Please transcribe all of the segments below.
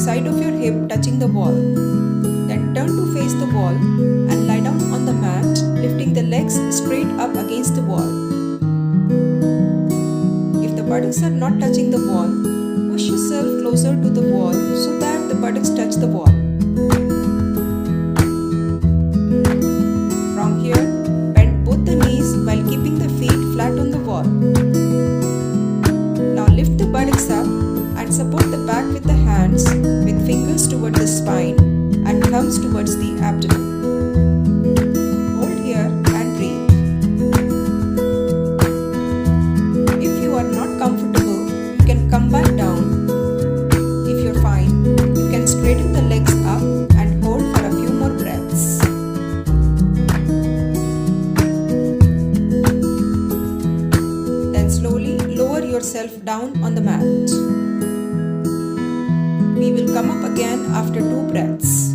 side of your hip touching the wall. Then turn to face the wall and lie down on the mat, lifting the legs straight up against the wall. If the buttocks are not touching the wall, push yourself closer to the wall so that the buttocks touch the wall. From here, bend both the knees while keeping the feet flat on the wall. Now lift the buttocks up and support the back with the hands, with fingers towards the spine and thumbs towards the abdomen. Hold here and breathe. If you are not comfortable, you can come back down. If you're fine, you can straighten the legs up and hold for a few more breaths. Then slowly lower yourself down on the mat. We will come up again after 2 breaths.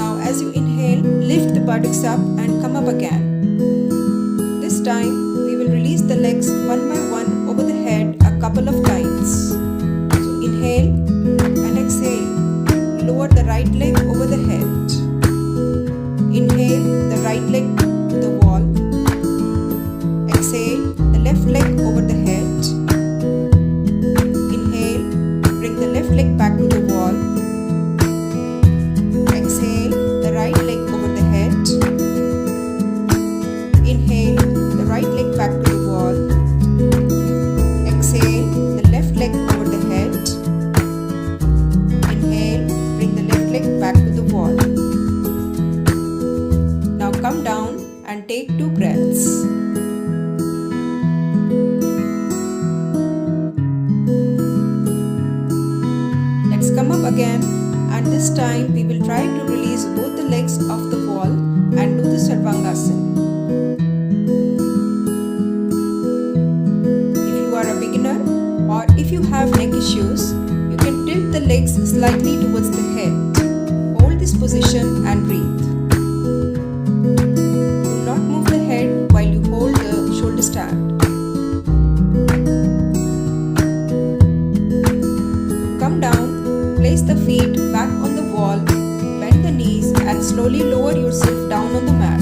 Now as you inhale, lift the buttocks up and come up again. This time, we will release the legs one by one over the head a couple of times. So inhale and exhale. Lower the right leg over the head. Inhale the right leg to the wall. Exhale the left leg over the head. Inhale, bring the left leg back to the wall. Exhale the right leg over the head. Inhale the right leg back to the wall. Exhale the left leg over the head. Inhale, bring the left leg back to the wall. Now come down and take 2 breaths. Let's come up again, and this time we will try to release both the legs off the wall and do the sarvangasana. If you are a beginner or if you have neck issues, you can tilt the legs slightly towards the head. Hold this position and breathe. Do not move the head while you hold the shoulder stand. Come down, place the feet back on the wall, bend the knees and slowly lower yourself down on the mat.